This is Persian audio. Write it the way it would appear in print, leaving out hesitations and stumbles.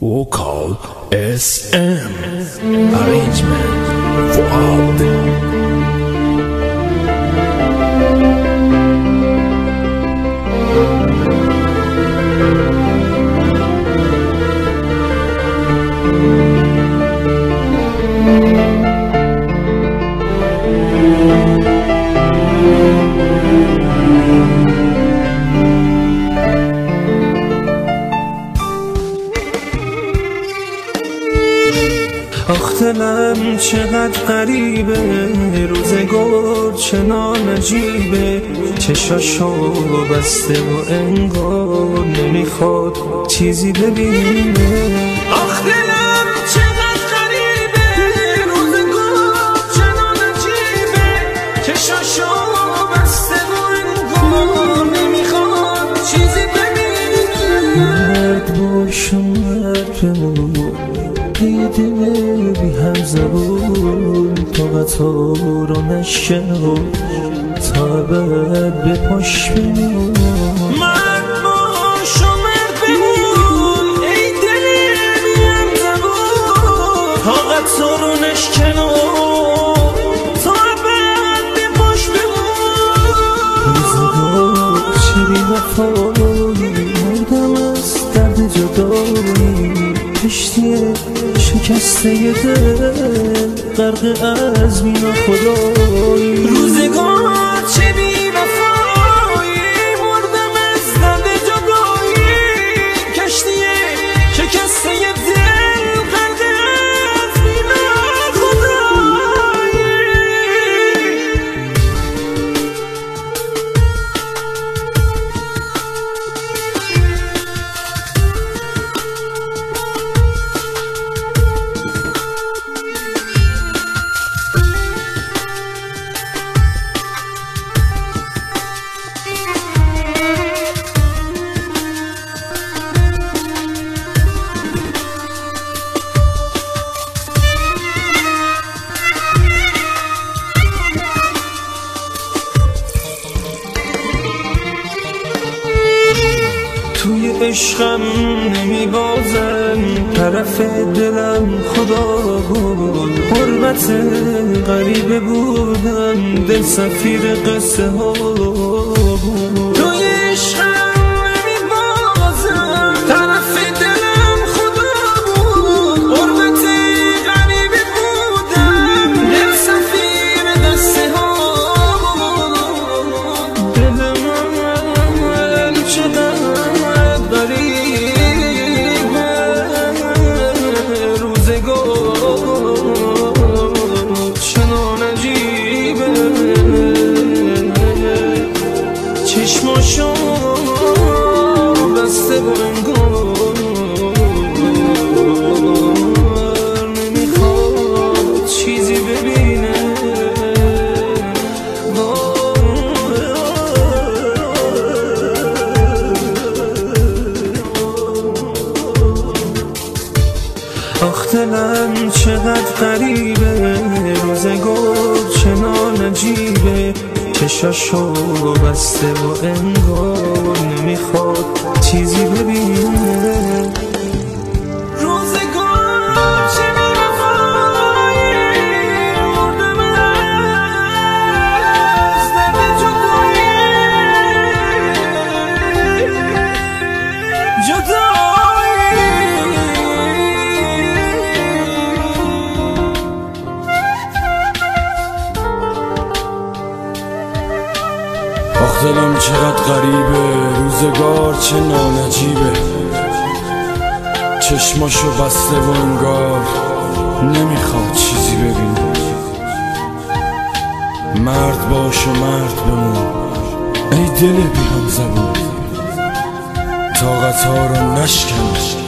Vocal SM Arrangement Fuad. آخ دلم چقدر غریبه، روزگار چنان عجیبه، چشاشو بسته و انگار نمیخواد چیزی ببینه. آخ دلم چقدر غریبه، روزگار چنان عجیبه، چشاشو بسته و انگار نمیخواد چیزی ببینه. مرد باش دیده بی هم زبون طاقتا رو نشنو تا ابد به پاش بمون. مرد باش و مرد بمون، ای دل بی هم زبون طاقتا رو نشنو تا ابد به پاش بمون. روزگار چه بی وفایی، مردم از درد جدایی، کشتی شکسته دل غرق از مینا خدایی. روزگار چه بی وفایی، مردم از درد جدایی، کشتی شکسته دل غرق از مینا خدایی. توی عشقم نمیبازم، طرف دلم خدا بود، حرمت غریبه بودم، دل سفیر قصه ها بود. توی عشقم نمیبازم، طرف دلم خدا بود، حرمت غریبه بودم، دل سفیر قصه ها بود. دل من چقدر چشماشو بسته و انگار نمیخواد چیزی ببینه. آخ دلم چقدر غریبه، روزگار چنان عجیبه، چشاشو بسته و انگار نمیخواد چیزی ببینه. روزگار چه بی وفایی، مردم از درد جدایی. آخ دلم چقدر غریبه، روزگار چه نانجیبه، چشماشو بسته و انگار نمیخواد چیزی ببینه. مرد باش و مرد بمون، ای دل بی هم زبون طاقت‌ها رو نشکن